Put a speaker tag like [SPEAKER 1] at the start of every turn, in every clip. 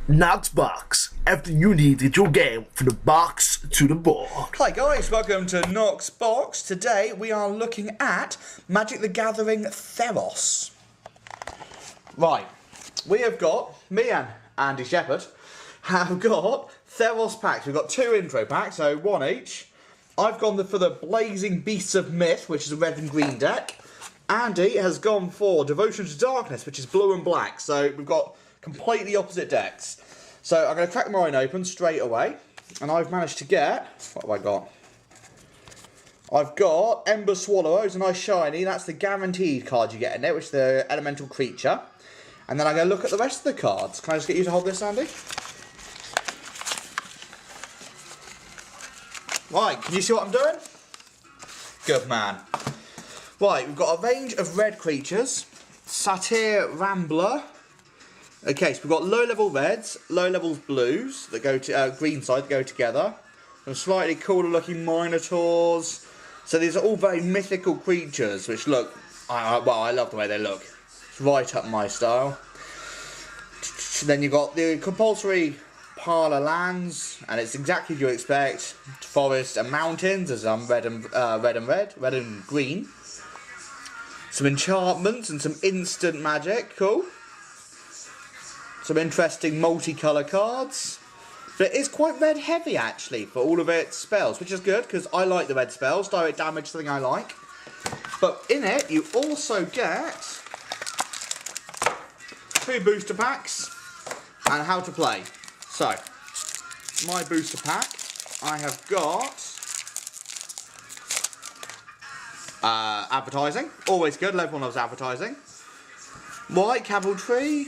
[SPEAKER 1] Knox Box. Everything you need to get your game from the box to the board.
[SPEAKER 2] Hi guys, welcome to Knox Box. Today we are looking at Magic the Gathering Theros. Right, we have got, me and Andy Shepherd, have got Theros packs. We've got 2 intro packs, so 1 each. I've gone for the Blazing Beasts of Myth, which is a red and green deck. Andy has gone for Devotion to Darkness, which is blue and black. So we've got completely opposite decks. So I'm going to crack mine open straight away. And I've managed to get... What have I got? I've got Ember Swallow. It's a nice shiny. That's the guaranteed card you get in it, which is the elemental creature. And then I'm going to look at the rest of the cards. Can I just get you to hold this, Andy? Right, can you see what I'm doing? Good man. Right, we've got a range of red creatures. Satyr Rambler. Okay, so we've got low-level reds, low-level blues that go to green side that go together. Some slightly cooler-looking Minotaurs. So these are all very mythical creatures, which look, well, I love the way they look. It's right up my style. Then you've got the compulsory pile of lands, and it's exactly as you expect. Forest and mountains, as red and green. Some enchantments and some instant magic, cool. Some interesting multicolour cards. But it is quite red heavy actually for all of its spells, which is good because I like the red spells. Direct damage, something I like. But in it, you also get 2 booster packs and how to play. So, my booster pack, I have got advertising. Always good, everyone loves advertising. White Cavalry.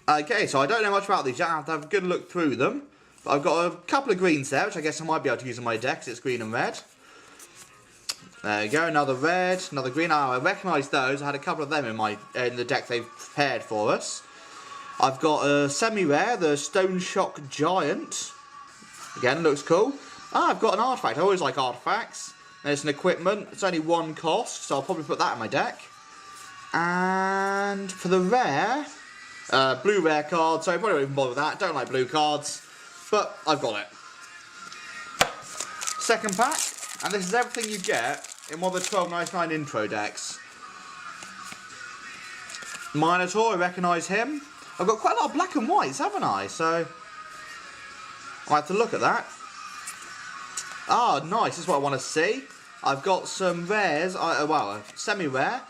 [SPEAKER 2] Okay, so I don't know much about these yet. I have to have a good look through them. But I've got a couple of greens there, which I guess I might be able to use in my deck because it's green and red. There you go, another red, another green. Oh, I recognise those. I had a couple of them in the deck they've prepared for us. I've got a semi-rare, the Stone Shock Giant. Again, looks cool. Ah, I've got an artifact. I always like artifacts. There's an equipment. It's only 1 cost, so I'll probably put that in my deck. And for the rare... blue rare card, so I probably won't even bother with that. Don't like blue cards, but I've got it. Second pack, and this is everything you get in one of the $12.99 intro decks. Minotaur, I recognise him. I've got quite a lot of black and whites, haven't I? So I have to look at that. Ah, nice. This is what I want to see. I've got some rares. Well, a semi-rare.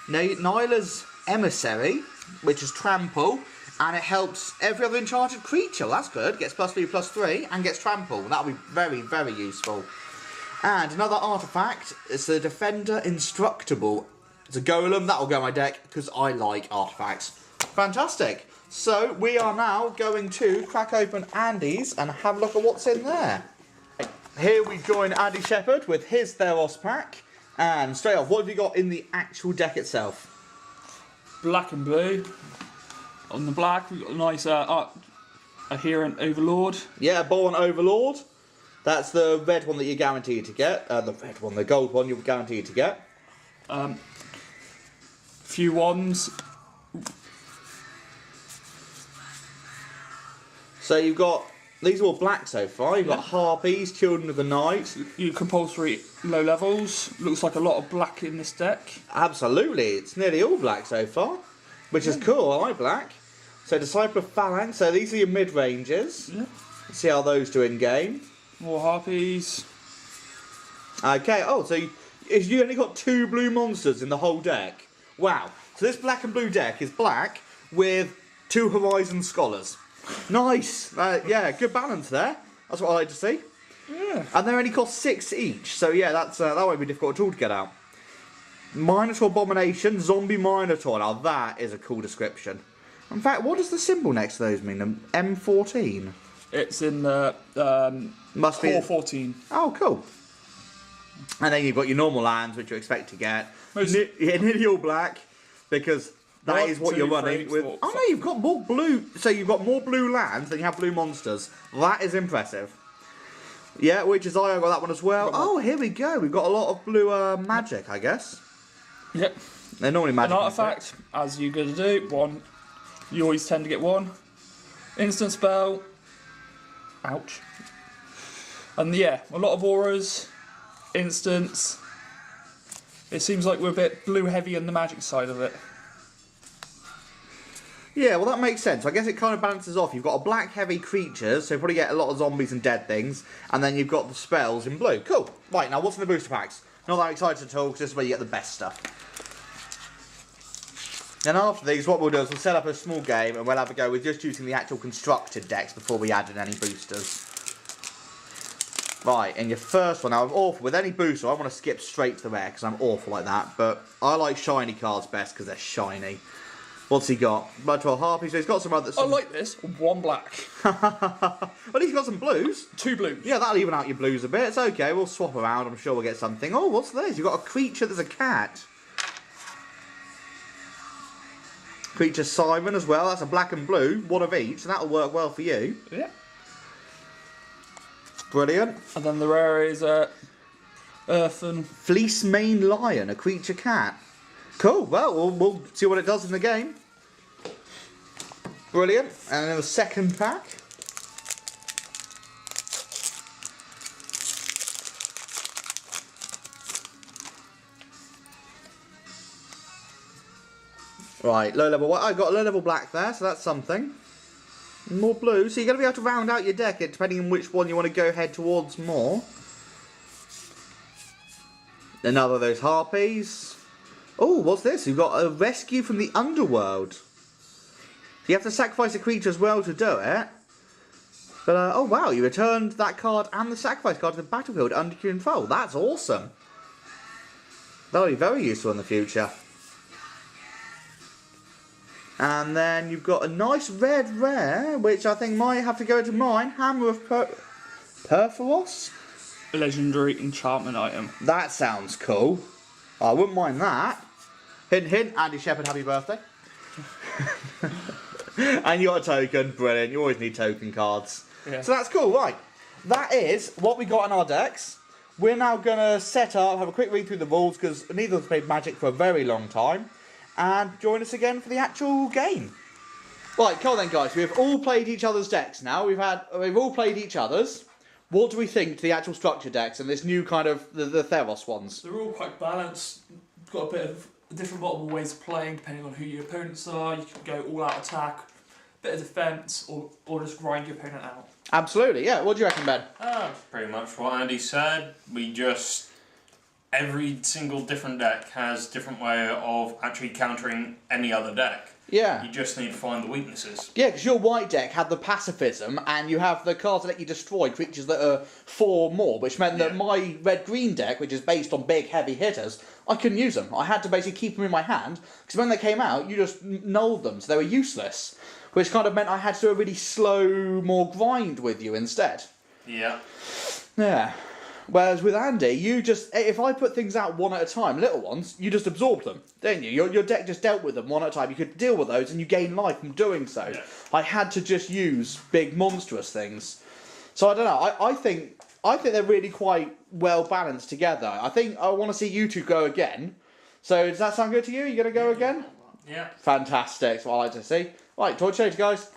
[SPEAKER 2] Nyla's Emissary, which is trample, and it helps every other enchanted creature. That's good. Gets +3/+3 and gets trample. That'll be very, very useful. And another artifact is the Defender Instructable. It's a golem. That'll go in my deck because I like artifacts. Fantastic. So we are now going to crack open Andy's and have a look at what's in there. Here we join Andy Shepherd with his Theros pack. And straight off, what have you got in the actual deck itself?
[SPEAKER 3] Black and blue. On the black, we've got a nice Adherent Overlord.
[SPEAKER 2] Yeah, Born Overlord. That's the red one that you're guaranteed to get. The gold one you're guaranteed to get.
[SPEAKER 3] Few ones.
[SPEAKER 2] So you've got, these are all black so far. You've got Harpies, Children of the Night.
[SPEAKER 3] Your compulsory low levels. Looks like a lot of black in this deck.
[SPEAKER 2] Absolutely, it's nearly all black so far, which is cool. I like black. So Disciple of Phalanx. So these are your mid ranges.
[SPEAKER 3] Yeah.
[SPEAKER 2] Let's see how those do in game.
[SPEAKER 3] More Harpies.
[SPEAKER 2] Okay. Oh, so you only got 2 blue monsters in the whole deck. Wow. So this black and blue deck is black with 2 Horizon Scholars. Nice. Yeah, good balance there. That's what I like to see.
[SPEAKER 3] Yeah.
[SPEAKER 2] And they only cost 6 each. So yeah, that won't be difficult at all to get out. Minotaur Abomination, Zombie Minotaur. Now that is a cool description. In fact, what does the symbol next to those mean? M14?
[SPEAKER 3] It's in the
[SPEAKER 2] Must be
[SPEAKER 3] 14.
[SPEAKER 2] Oh, cool. And then you've got your normal lands, which you expect to get.
[SPEAKER 3] Most-
[SPEAKER 2] Nearly all black, because that is what you're running with. Oh no, you've got more blue. So you've got more blue lands than you have blue monsters. That is impressive. Yeah, which is I got that one as well. Oh, here we go. We've got a lot of blue magic, I guess.
[SPEAKER 3] Yep.
[SPEAKER 2] They're normally magic.
[SPEAKER 3] An artifact, as you're going to do. 1, You always tend to get one. Instant spell. Ouch. And yeah, a lot of auras, instants. It seems like we're a bit blue heavy on the magic side of it.
[SPEAKER 2] Yeah, well that makes sense. I guess it kind of balances off. You've got a black heavy creatures, so you probably get a lot of zombies and dead things, and then you've got the spells in blue. Cool. Right, now what's in the booster packs? Not that excited at all, because this is where you get the best stuff. Then after these, what we'll do is we'll set up a small game, and we'll have a go with just using the actual constructed decks before we add in any boosters. Right, and your first one, now I'm awful. With any booster, I want to skip straight to the rare, because I'm awful like that, but I like shiny cards best, because they're shiny. What's he got? Blood 12 Harpies, so he's got some other...
[SPEAKER 3] I like this. One black.
[SPEAKER 2] Well, he's got some blues.
[SPEAKER 3] 2 blues.
[SPEAKER 2] Yeah, that'll even out your blues a bit. It's okay, we'll swap around, I'm sure we'll get something. Oh, what's this? You've got a creature that's a cat. Creature Siren as well, that's a black and blue, one of each, and that'll work well for you.
[SPEAKER 3] Yeah.
[SPEAKER 2] Brilliant.
[SPEAKER 3] And then the rare is Earthen.
[SPEAKER 2] Fleece Mane Lion, a creature cat. Cool, well, we'll see what it does in the game. Brilliant. And then the second pack. Right, low level white. I've got a low level black there, so that's something. More blue, so you're going to be able to round out your deck depending on which one you want to go head towards more. Another of those harpies. Oh, what's this? You've got a rescue from the underworld. So you have to sacrifice a creature as well to do it. But, oh wow, you returned that card and the sacrifice card to the battlefield under your control. That's awesome. That'll be very useful in the future. And then you've got a nice red rare, which I think might have to go to mine. Hammer of Perforos?
[SPEAKER 3] A legendary enchantment item.
[SPEAKER 2] That sounds cool. I wouldn't mind that. Hint, hint, Andy Shepherd, happy birthday. And you got a token, brilliant. You always need token cards.
[SPEAKER 3] Yeah.
[SPEAKER 2] So that's cool, right. That is what we got in our decks. We're now going to set up, have a quick read through the rules, because neither of us played Magic for a very long time. And join us again for the actual game. Right, cool then guys, we've all played each other's decks now. We've all played each other's. What do we think to the actual structure decks and this new kind of, the Theros ones?
[SPEAKER 3] They're all quite balanced. Got a bit of different multiple ways of playing depending on who your opponents are. You can go all out attack, bit of defence, or just grind your opponent out.
[SPEAKER 2] Absolutely, yeah. What do you reckon, Ben?
[SPEAKER 4] Pretty much what Andy said. Every single different deck has different way of actually countering any other deck.
[SPEAKER 2] Yeah.
[SPEAKER 4] You just need to find the weaknesses.
[SPEAKER 2] Yeah, because your white deck had the pacifism, and you have the cards that let you destroy creatures that are 4 more, which meant that my red-green deck, which is based on big, heavy hitters, I couldn't use them. I had to basically keep them in my hand, because when they came out, you just nulled them, so they were useless. Which kind of meant I had to do a really slow, more grind with you instead.
[SPEAKER 4] Yeah.
[SPEAKER 2] Yeah. Whereas with Andy, you just, if I put things out one at a time, little ones, you just absorbed them, didn't you? Your deck just dealt with them one at a time. You could deal with those and you gain life from doing so.
[SPEAKER 4] Yeah.
[SPEAKER 2] I had to just use big monstrous things. So I don't know, I think they're really quite well balanced together. I want to see you two go again. So does that sound good to you? You going to go again?
[SPEAKER 4] Yeah.
[SPEAKER 2] Fantastic, that's what I like to see. Right, torch change guys.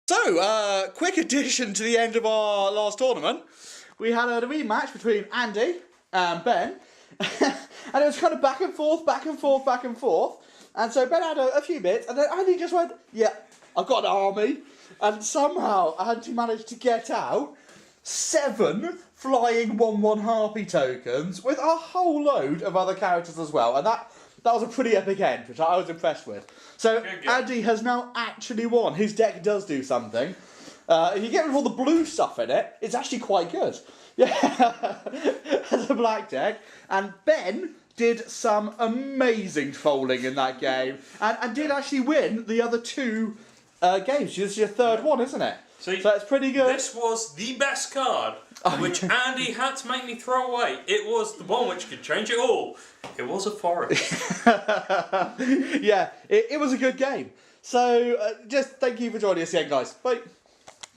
[SPEAKER 2] So, quick addition to the end of our last tournament. We had a rematch between Andy and Ben. And it was kind of back and forth, back and forth, back and forth. And so Ben had a few bits, and then Andy just went, yeah, I've got an army. And somehow Andy managed to get out 7 flying 1/1 Harpy tokens with a whole load of other characters as well. And that was a pretty epic end, which I was impressed with. So Andy has now actually won. His deck does do something. If you get rid of all the blue stuff in it, it's actually quite good. Yeah, as a black deck. And Ben did some amazing trolling in that game, and did actually win the other 2 games. This is your 3rd one, isn't it? So it's pretty good.
[SPEAKER 4] This was the best card, which Andy had to make me throw away. It was the one which could change it all. It was a forest.
[SPEAKER 2] Yeah, it was a good game. So just thank you for joining us again, guys. Bye.